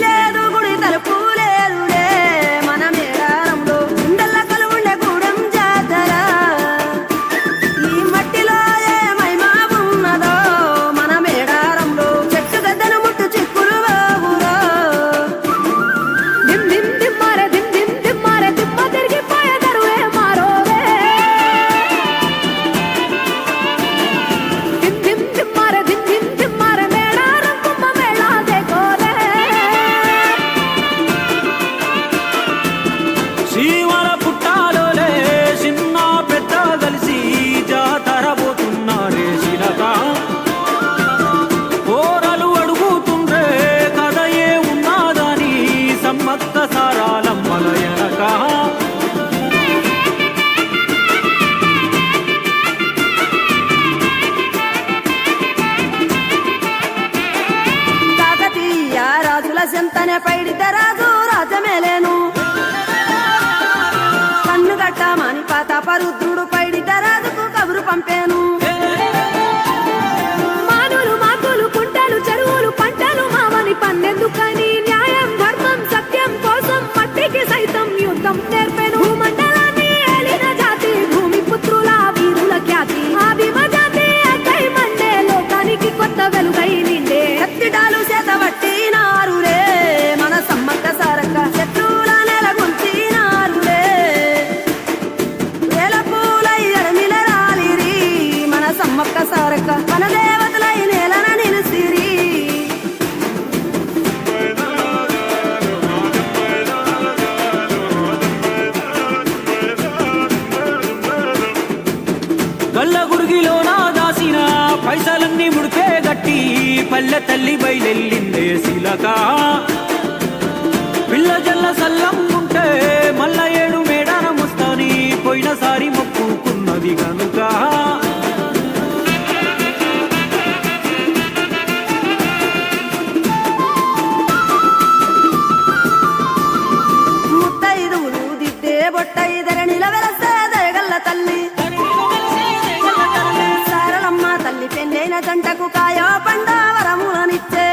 లేదు గుడి తలుపు లేదులే మన మేడారంలో గుండెల్ల కలువుండే గూడెం జాతర ఈ మట్టిలో ఏ మహిమా ఉన్నదో మన మేడారంలో చెట్టు గద్దను ముట్టు చిక్కులు బాబురో దిమ్ దిమ్ దిమ్మారే దిమ్ దిమ్ దిమ్మారే దిమ్మ తిరిగిపోయే దరువే మారోవే దిమ్ దిమ్ దిమ్మారే దిమ్ దిమ్ దిమ్మారే మేడారం కుంభ మేళా దేకోరే శ్రీవర పుట్టాలోలే చిన్న పెద్ద కలిసి జాతర పోతున్నారే శిలక పోరలు అడుగుతుండ్రే కథ ఏ ఉన్నాదని సమ్మక్క సారాలమ్మల ఎనక కాకతీయ రాజుల చెంతనే పైడిత రాజు రాజమేలేను కన్ను గట్టమని పాతాపరుద్రుడు పైడిత రాజుకు కబురు పంపేను మానులు మాకులు కుంటలు చెరువులు పంటలు మావని పన్నెందుకని న్యాయం ధర్మం సత్యం కోసం మట్టికి సైతం యుద్ధం నేర్పెను భూమండలాన్ని ఏలిన జాతి భూమి పుత్రుల వీరుల ఖ్యాతి ఆ భీమ జాతి అక్కై మండే లోకానికి కొత్త వెలుగై నిండే కత్తిడాలు చేతబట్టినారులే మన సమ్మక్క సారక్క శత్రువుల నెలగొల్చినారులే వేల పూలై ఎడమిల రాలిరి మన సమ్మక్క సారక్క మన దేవతలై నేలన నిలిసిరి గల్ల గురిగిలోన దాసిన పైసలన్నీ ముడిపే గట్టి పల్లె తల్లి బయలెల్లిందే శిలక పిల్ల జల్ల సల్లంగుంటే మల్ల ఏడు మేడారం వస్తాని పోయినసారి మొక్కుకున్నది గనుక ముత్తైదువులు దిద్దే బొట్టైదర నిలవెలసే దయగల్ల తల్లి సారలమ్మ తల్లి పెళ్ళైన జంటకు కాయో పండ వరములనిచ్చే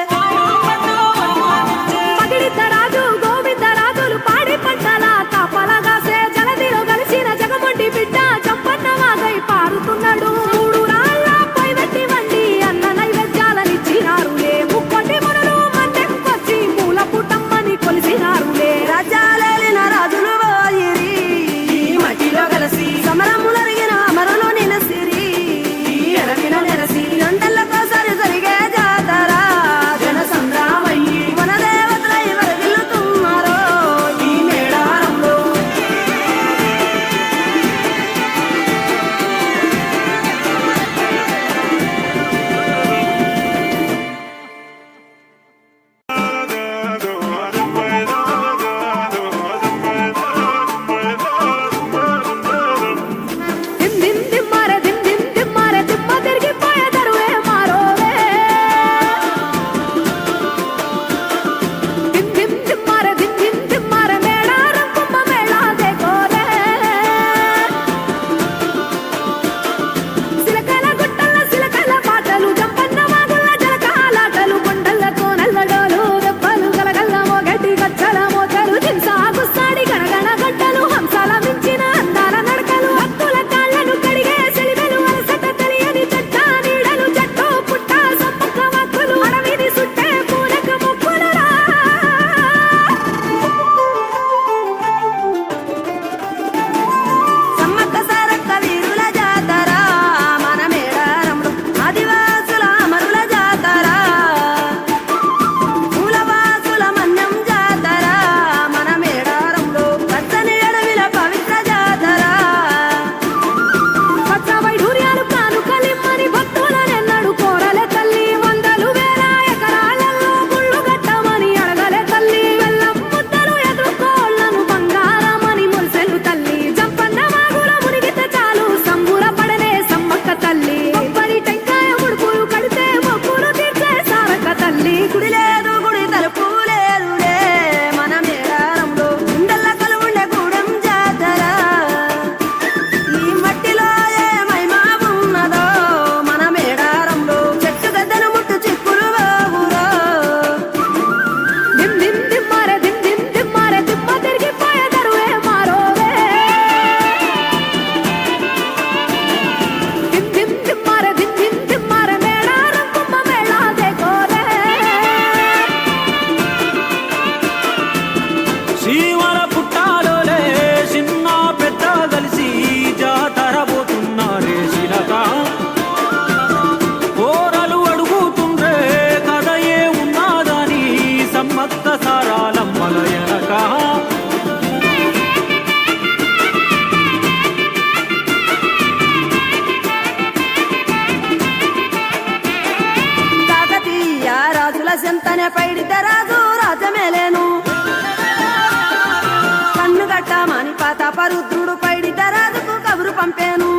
రుద్రుడు పైడిత రాజుకు కబురు పంపాను.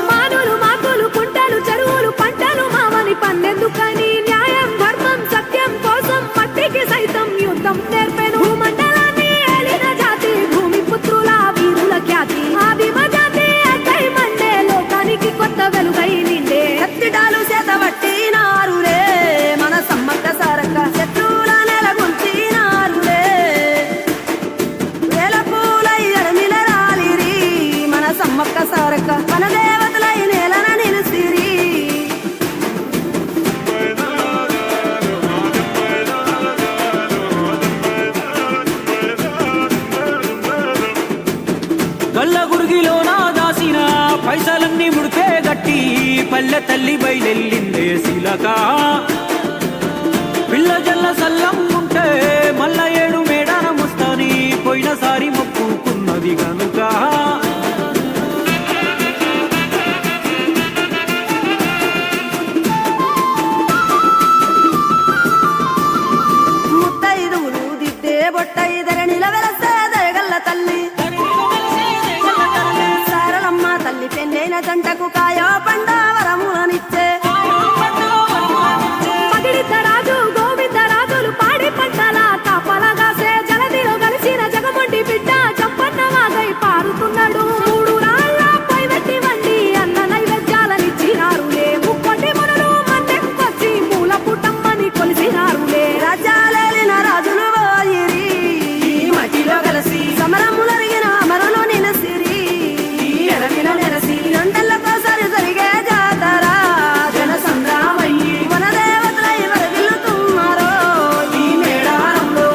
మానులు మాకులు కుంటలు చెరువులు పంటలు మావని పన్నెందుకని న్యాయం ధర్మం సత్యం కోసం మట్టికి సైతం యుద్ధం నేర్పెను. భూమండలాన్ని ఏలిన జాతి భూమి పుత్రుల వీరుల ఖ్యాతి ఆదిమ జాతి అక్కై మండే లోకానికి కొత్త వెలుగై నిండే. కత్తిడాలు చేతబట్టినారులే మన సమ్మక్క సారక్క శత్రువుల నెలగొంచినారులే. వేల పూలై అడమిల రాలిరి మన సమ్మక్క సారక్క మన దేవతలై నేలన నిలిసిరి. గల్ల గురిగిలోన దాసిన పైసలన్నీ ముడితే గట్టి పల్లె తల్లి బయలెల్లిందే శిలక. పిల్ల జల్ల సల్లం ఉంటే మల్ల 7 మేడాన ముస్తాని పోయినసారి మొక్కుకున్నది గనుక. ముత్తైదువులు దిద్దే బొట్టైదర నిలవెలసే దయగల్ల తల్లి సారలమ్మ తల్లి పెళ్ళైన జంటకు కాయో పండ వరములనిచ్చే. పగిడిత రాజు గోవింద రాజులు పాడి పంటల కాపలగాసే జలదిలో కలిసిన జగమొండి బిడ్డ చంపన్న వాగై పారుతున్నాడు. 3 రాళ్ళపై వెట్టి వండి అన్న నైవేద్యాలనిచ్చినారులే. ముక్కోటి మునులు మందెక్కొచ్చి మూల పుట్టమ్మని కొలిసినారులే. రాజ్యాలేలిన రాజులు పోయిరి ఈ మట్టిలో కలిసి సమరములరిగిన అమరులు నిలసిరి. ఈ ఎడమిల నెలసి రెండెళ్లకోసారి జరిగే జాతర జన సంగ్రామయ్యి మన దేవతలై వరగిల్లుతున్నారో ఈ మేడారంలో.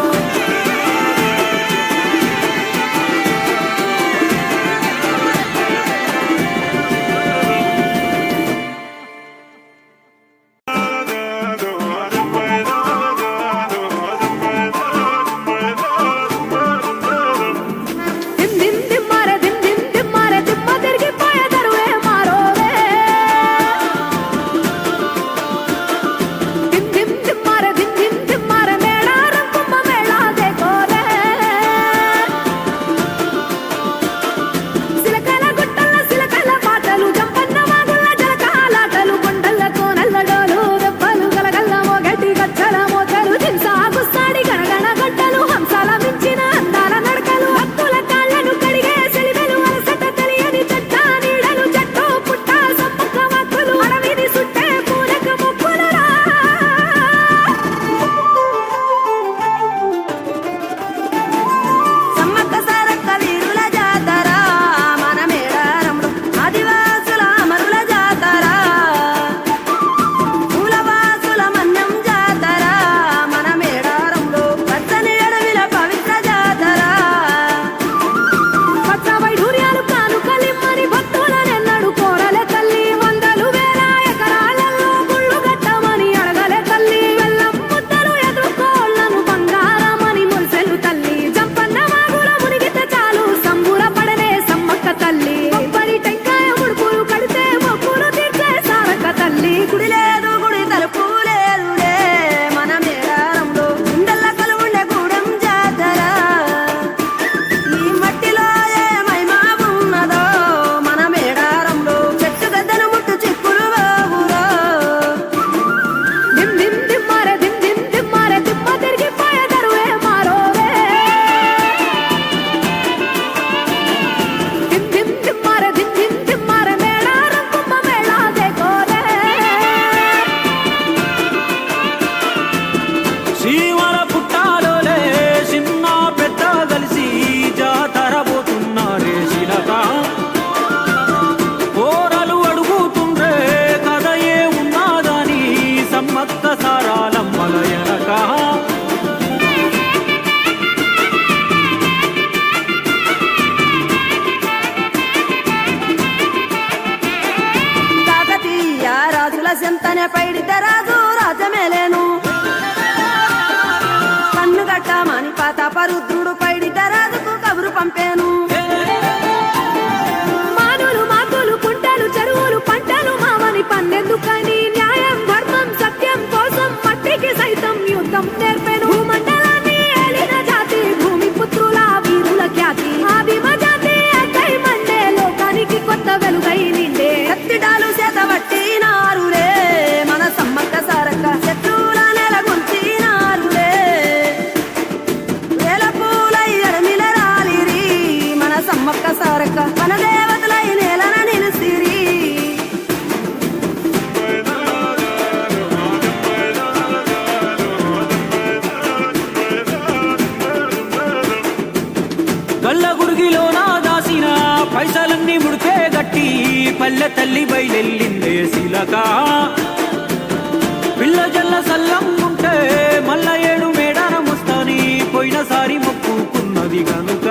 దిమ్ దిమ్ దిమ్మారే దిమ్ దిమ్ దిమ్మారే దిమ్మ తిరిగిపోయే దరువే మారోవే. దిమ్ దిమ్ దిమ్మారే దిమ్ దిమ్ దిమ్మారే మేడారం కుంభ మేళా దేకోరే. సిలకల గుట్టల సిలకల పాటలు జంపన్న వాగుల జలకాలాటలు కొండల కోనల్ల డోలు దెబ్బలు గలగల్ల మోగటి గచ్చల మోతలు దింసా గుస్తాడి గణగణ గడ్డలు హంసాల మించిన అందాల నడకలు భక్తుల కాళ్ళను కడిగే సెలివెలు అలసట తెలియని చెట్ట నీడలు చెట్టు పుట్ట సమ్మక్క వాక్కులు అడవిని సుట్టే పూలక మొక్కులురా. సమ్మక్క సారక్క వీరుల జాతర మన మేడారంలో ఆదివాసుల అమరుల జాతర. పూలవాసుల మన్యం జాతర మన మేడారంలో పచ్చని అడవిల పవిత్ర జాతర. పచ్చ వైఢూర్యాలు కానుకలిమ్మని భక్తులనెన్నడు కోరలే తల్లి. వందలు వేల ఎకరాలలో గుళ్ళు కట్టమని అడగలే తల్లి. బెల్లం ముద్దలు ఎదుర్కోళ్లను బంగారమని మురిసెలు తల్లి. జంపన్న వాగుల మునిగితే చాలు సంబురపడనే సమ్మక్క తల్లి. కొబ్బరి టెంకాయ ముడుపులు కడితే మొక్కులు తీర్చే సారక్క తల్లి. గుడి లేదు గుడి తలుపు లేదులే మన మేడారంలో గుండెల్ల కలువుండే గూడెం జాతర. ఈ మట్టిలో ఏ మహిమ ఉన్నదో మన మేడారంలో చెట్టు గద్దను ముట్టు చిక్కులు బాబురో. దిమ్ దిమ్ దిమ్మారే దిమ్ దిమ్ దిమ్మారే దిమ్మ తిరిగిపోయే దరువే మారోవే. దిమ్ దిమ్ దిమ్మారే దిమ్ దిమ్ దిమ్మారే మేడారం కుంభ మేళా దేకోరే. శ్రీవర పుట్టాలోలే చిన్న పెద్ద కలిసి జాతర పోతున్నారే శిలక. పోరలు అడుగుతుండ్రే కథ ఏ ఉన్నాదని సమ్మక్క సారాలమ్మల ఎనక. కాకతీయ రాజుల చెంతనే పైడితే రాజు రాజమేలేను. కన్ను గట్టమని పాతాప రుద్రుడు పైడితే రాజుకు కబురు పంపాను. మానులు మాకులు కుంటలు చెరువులు పంటలు మావని పన్నెందుకని న్యాయం ధర్మం సత్యం కోసం మట్టికి సైతం యుద్ధం నేర్పెను. భూమండలాన్ని ఏలిన జాతి భూమి పుత్రుల వీరుల ఖ్యాతి పల్లె తల్లి బయలెల్లిందే శిలక పిల్ల జల్ల సల్లం ఉంటే మల్ల ఏడు మేడాన ముస్తాని పోయినసారి మొక్కుకున్నది గనుక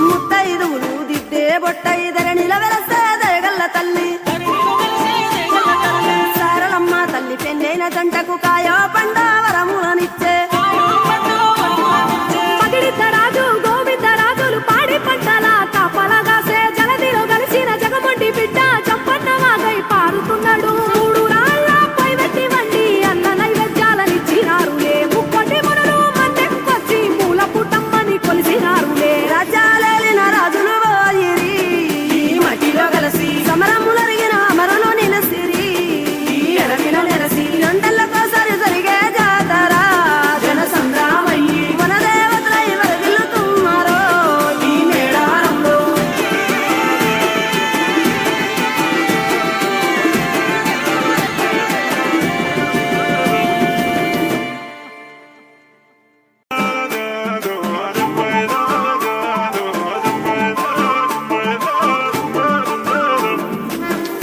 ముత్తైదువులు దిద్దే బొట్టైదర నిలవెలసే దయగల్ల తల్లి సారలమ్మ తల్లి పెళ్ళైన జంటకు కాయో పండా వరములనిచ్చే రాజు గోవిందరాజులు పాడి పంటల కాపలగాసే జలదిలో కలిసిన జగమండి బిడ్డ చంపన్న వాగై పారుతున్నాడు మూడు రాళ్ళ పై వెట్టి వండి అన్న నైవేద్యాలనిచ్చినారులే ముక్కోటి మునులు మందెంకొచ్చి మూల పుట్టమ్మని కొలిసినారులే రాజ్యాలేలిన రాజులు పోయిరి ఈ మట్టిలో కలిసి సమరములరిగిన అమరులు నిలసిరి ఈ ఎడమిన నెరసి రెండెళ్ళకోసారి జరిగే జాతర జన సంగ్రామయ్యి మన దేవతలై వరదిల్లుతున్నారో ఈ మేడారంలో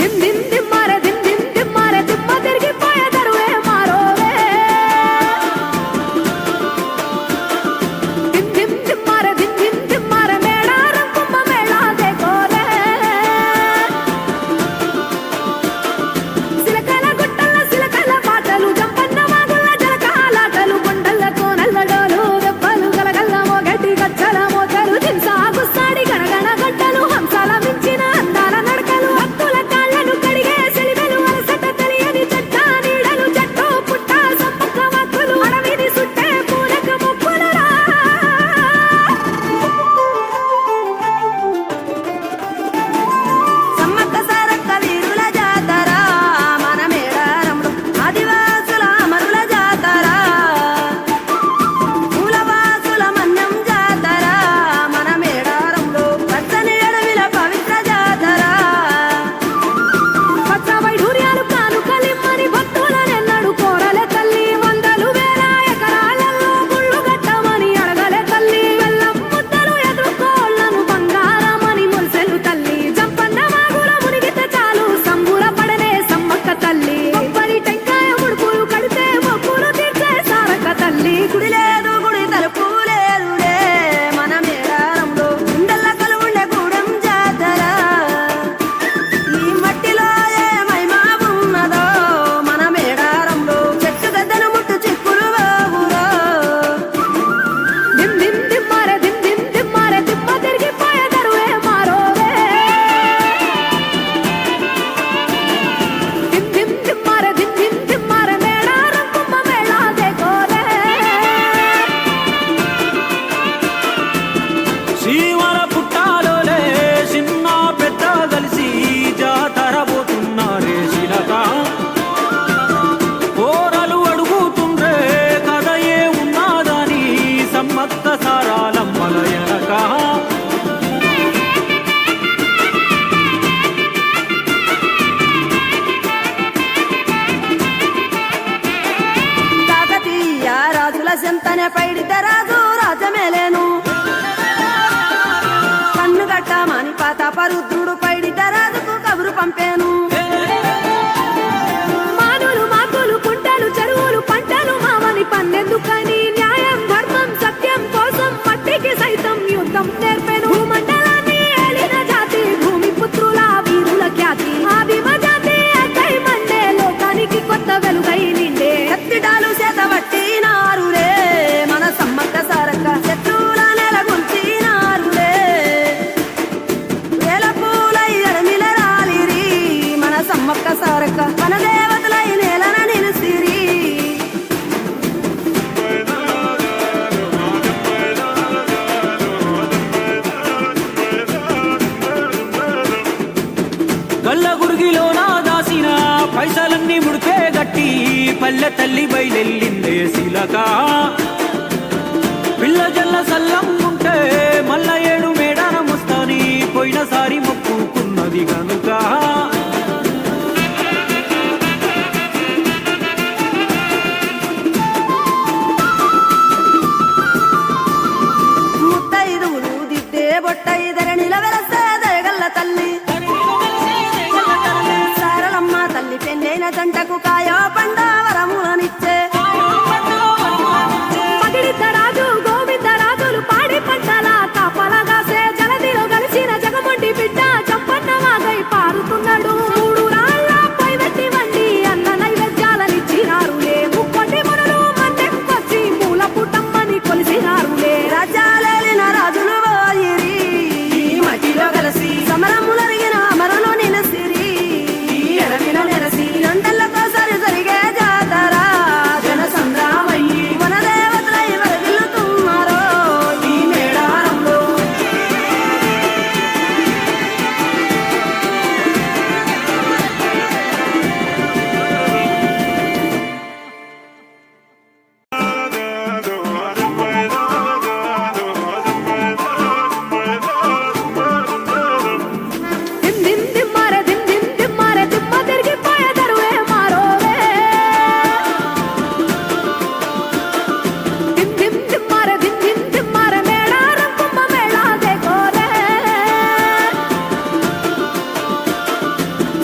దిమ్ దిమ్ దిమ్మారే దిమ్ దిమ్ దిమ్మారే దిమ్మ తిరిగిపోయే దరువే మారోవే దిమ్ దిమ్ దిమ్మారే దిమ్ దిమ్ దిమ్మారే మేడారం కుంభ మేళా దేకోరే సిలకల గుట్టల సిలకల పాటలు జంపన్న వాగుల జలకాలాటలు కొండల కోనల్లడోలు దెబ్బలు గలగల్ల మోగటి గచ్చల మోతలు దింసాగు సాడి గణగణ గంటలు హంసాల మించిన అందాల నడకలు భక్తుల కాళ్ళను కడిగే సెలివెలు అలసట తెలియని చెట్ట నీడలు చెట్టు పుట్ట సమ్మక్క వాక్కులు అడవిని సుట్టే పూలక మొక్కులురా సమ్మక్క సారక్క వీరుల జాతర మన మేడారంలో ఆదివాసుల అమరుల జాతర మూలవాసుల మన్యం జాతర మన మేడారంలో పచ్చని అడవిల పవిత్ర జాతర పచ్చ వైఢూర్యాలు కానుకలిమ్మని భక్తులనెన్నడు కోరలే తల్లి వందలు వేల ఎకరాలలో గుళ్ళు కట్టమని అడగలే తల్లి బెల్లం ముద్దలు ఎదుర్కోళ్లను బంగారమని మురిసెలు తల్లి జంపన్న వాగుల మునిగితే చాలు సంబూరపడనే సమ్మక్క తల్లి కొబ్బరి టెంకాయ ముడుపులు కడితే మొక్కులు తీర్చే సారక్క తల్లి గుడి లేదు గుడి తలుపు లేదులే మన మేడారంలో గుండెల్ల కలువుండే గూడెం జాతర ఈ మట్టిలో ఏ మహిమా ఉన్నదో మన మేడారంలో చెట్టు గద్దను ముట్టు చిక్కులు బాబురో దిమ్ దిమ్ దిమ్మారే దిమ్ దిమ్ దిమ్మారే దిమ్మ తిరిగిపోయే దరువే మారోవే దిమ్ దిమ్ దిమ్మారే దిమ్ దిమ్ దిమ్మారే మేడారం కుంభ మేళా దేకోరే శ్రీవర పుట్టాలోలే చిన్న పెద్ద కలిసి జాతర పోతున్నారే శిలక పోరలు అడుగుతుండ్రే కథ ఏ ఉన్నాదని సమ్మక్క సారాలమ్మల ఎనక కాకతీయ రాజుల చెంతనే పైడిత రాజు రాజమేలేను కన్ను గట్టమని పాతాపరుద్రుడు పైడిత రాజుకు కబురు పంపేను మానులు మాకులు కుంటలు చెరువులు పంటలు మామని పన్నెందుకని న్యాయం ధర్మం సత్యం కోసం మట్టికి సైతం యుద్ధం నేర్పెను భూమండలాన్ని ఏలిన జాతి భూమి పుత్రుల వీరుల ఖ్యాతి ఆదిమ జాతి అక్కై మండే లోకానికి కొత్త వెలుగై నిండే కత్తిడాలు చేత పట్టినారులే మన సమ్మక్క సారక్క శత్రువుల నెలగొల్చినారులే వేల పూలై అడమిల రాలిరి మన సమ్మక్క సారక్క మన దేవతలై నేలన నిలిసిరి గల్ల గురిగిలోన దాసిన పైసలన్నీ ముడిపే గట్టి పల్లె తల్లి బయలెల్లిందే శిలక పిల్ల జల్ల సల్లం ఉంటే మల్ల ఏడు మేడాన ముస్తాని పోయినసారి మొక్కుకున్నది గనుక జంటకు కాయో పండ వరములనిచ్చే పగిడిద్దరాజు గోవిందరాజులు పాడి పంటల కాపలగాసే జలదిలో కలిసిన జగమండి బిడ్డ చంపన్న వాగై పారుతున్నాడు మూడు రాళ్ళపై వెట్టి వండి అన్న నైవేద్యాలనిచ్చినారులే ముక్కోటి మునులు మందెక్కొచ్చి మూల పుట్టమ్మని కొలిసినారులే రాజ్యాలేలిన రాజులు పోయిరి ఈ మట్టిలో కలిసి సమరములరిగిన అమరులు నిలసిరి ఈ ఎడమిలో నెరసి రెండెళ్లకోసారి జరిగే జాతర జన సంద్రామయ్యి మన దేవతలై వరగిల్లుతున్నారో ఈ మేడారంలో దిమ్ దిమ్ దిమ్మారే దిమ్ దిమ్ దిమ్మారే దిమ్మ తిరిగిపోయే దరువే మారోవే దిమ్ దిమ్ దిమ్మారే దిమ్ దిమ్ దిమ్మారే మేడారం కుంభ మేళా దేకోరే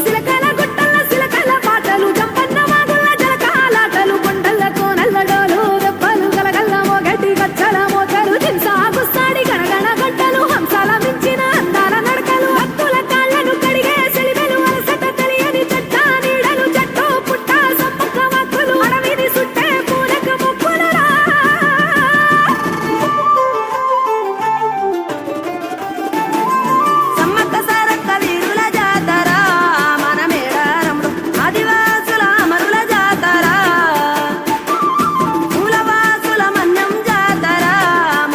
సిలకల గుట్టల సిలకల పాటలు జంపన్న వాగుల జలకాలాటలు కొండల కోనల్ల డోలు దెబ్బలు గలగల్ల మోగటి గచ్చల మోతలు దింసాగు సాడి గణగణ గంటలు హంసాల మించిన అందాల నడకలు హక్కుల కాళ్ళను కడిగే సెలివెలు అలసట తెలియని చెట్ట నీడలు చెట్టు పుట్ట సమ్మక్క వాక్కులు అడవిని సుట్టే పూలక ముక్కులరా సమ్మక్క సారక్క వీరుల జాతర మన మేడారంలో ఆదివాసుల అమరుల జాతర మూలవాసుల మన్యం జాతర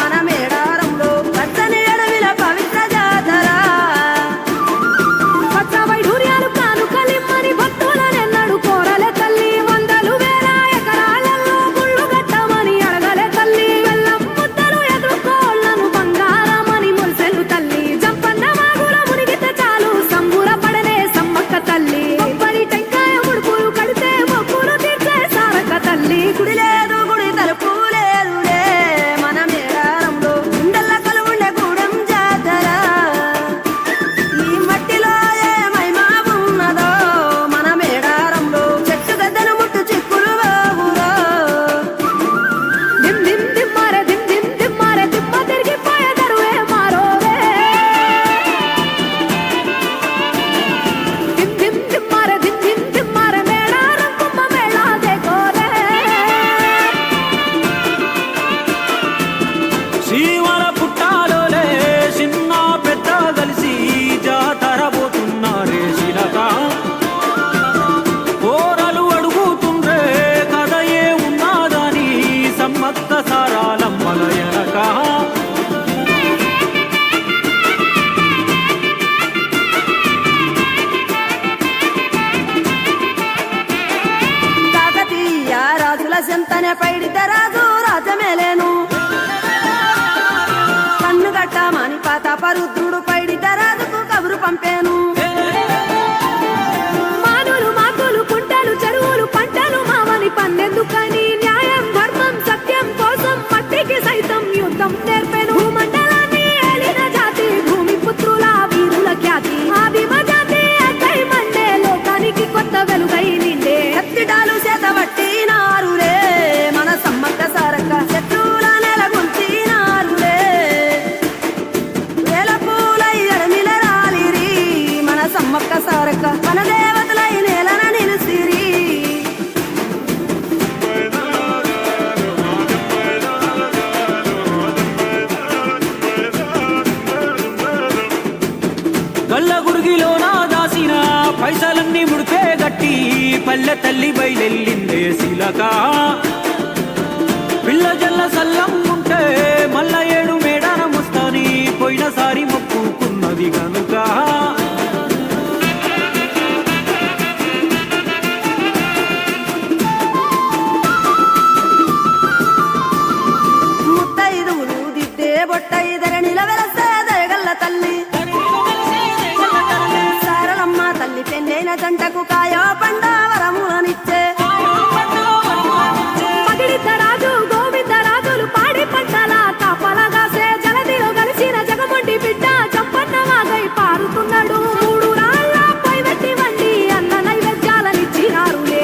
మన మేడారంలో పచ్చని అడవిల పవిత్ర జాతర పచ్చ వైఢూర్యాలు కానుకలిమ్మని భక్తులనెన్నడు కోరలే తల్లి వందలు వేల ఎకరాలలో గుళ్ళు కట్టమని అడగలే తల్లి వెల్లం ముద్దలు ఎదుర్కోళ్లను బంగారమని మురిసెను తల్లి జంపన్న వాగుల మునిగితే చాలు సంబురపడనే సమ్మక్క తల్లి కొబ్బరి టెంకాయ ముడుపులు కడితే మొక్కులు తీర్చే సారక్క తల్లి గుడి లేదు గుడి తలుపు లేదులే మన మేడారంలో గుండెల్ల కలువుండే గూడెం జాతర ఈ మట్టిలో ఏ మహిమా ఉన్నదో మన మేడారంలో చెట్టు గద్దను ముట్టు చిక్కులు బాబులో దిమ్ దిమ్ దిమ్మారే దిమ్ దిమ్ దిమ్మారే దిమ్మ తిరిగిపోయే దరువే మారోవే దిమ్ దిమ్ దిమ్మారే దిమ్ దిమ్ దిమ్మారే మేడారం కుంభ మేళా దేకోరే శ్రీవర పుట్టాలోలే చిన్న పెద్ద కలిసి జాతర పోతున్నారే శిలక కోరలు అడుగుతుండ్రే కథ ఏ ఉన్నాదని సమ్మక్క సారాలమ్మల ఎనక కాకతీయ రాజుల చెంతనే పైడిత రాజు రాజమేలేను కన్ను గట్టమని పాతాపరుద్రుడు పైడిత రాజుకు కబురు పంపేను మానులు మాకులు కుంటలు చెరువులు పంటలు మావని పన్నెందుకని న్యాయం ధర్మం సత్యం కోసం మట్టికి సైతం యుద్ధం నేర్పెను భూమండలాన్ని ఏలిన జాతి భూమి పుత్రుల వీరుల ఖ్యాతి ఆదిమ జాతి అక్కై మండే లోకానికి కొత్త వెలుగై నిండే కత్తిడాలు చేతబట్టినారులే మన సమ్మక్క సారక్క శత్రువుల నెలగొంచినారులే వేల పూలై ఎడమిల రాలిరి మన సమ్మక్క సారక్క మన దేవతలై నేలన నిలిసిరి గల్ల గురిగిలోన దాసిన పైసలన్నీ ముడిపే గట్టి పల్లె తల్లి బయలెల్లిందే శిలక పిల్ల జల్ల సల్లం ఉంటే మల్ల ఏడు మేడారముస్తాని పోయినసారి మొక్కుకున్నది గనుక ముత్తైదువులు దిద్దే బొట్టైదర నిలవెలసే దయగల్ల తల్లి సారలమ్మ తల్లి పెన్నైన జంటకు కాయో పండ వరములనిచ్చే పగిడిద్దరాజు గోవిందరాజులు పాడి పంటల కాపలగాసే జలదిలో కలిసిన జగమండి బిడ్డ చంపన్న వాగై పారుతున్నాడు మూడు రాళ్ళపై వెట్టి వండి అన్న నైవేద్యాలనిచ్చినారులే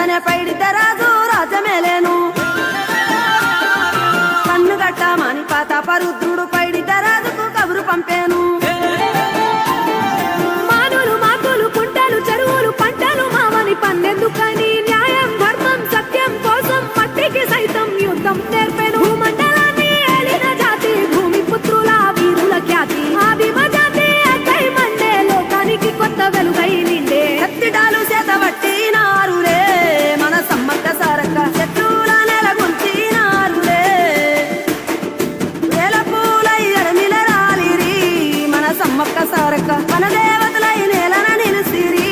సరసనే పైడితే రాజు రాజమేలేను కన్ను గట్టమని పాతాపరుద్రుడు పైడితే రాజుకు కబురు పంపేను మానులు మాకులు కుంటలు చెరువులు పంటలు మామని పన్నెందుకని న్యాయం ధర్మం సత్యం కోసం మట్టికి సైతం యుద్ధం నేర్పెను భూమండలాన్ని ఏలిన జాతి భూమి పుత్రుల వీరుల ఖ్యాతి ఆదిమ జాతి అక్కై మండే లోకానికి కొత్త వెలుగై నిండే కత్తిడాలు చేతబట్టినారులే మన సమ్మక్క సారక్క శత్రువుల నెలగొల్చినారులే వేల పూలై అడమిల రాలిరి మన సమ్మక్క సారక్క మన దేవతలై నేలన నిలిసిరి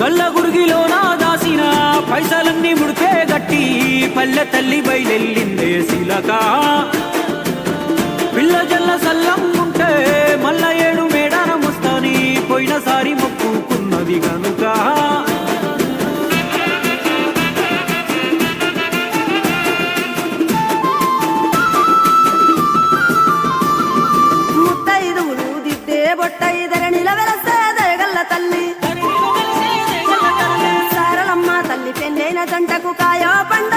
గల్ల గుడిగిలోన దాసిన పైసలన్నీ ముడిపే గట్టి పల్లె తల్లి బయలెల్లిందే శిలక పిల్ల జల్ల సల్లం ఉంటే మల్ల 7 మేడాన ముస్తాని పోయినసారి మొక్కుకున్నది గనుక ముత్తైదువులు దిద్దే బొట్టైదర నిలవెలసే దయగల్ల తల్లి సారలమ్మ తల్లి పెళ్ళైన జంటకు కాయో పండ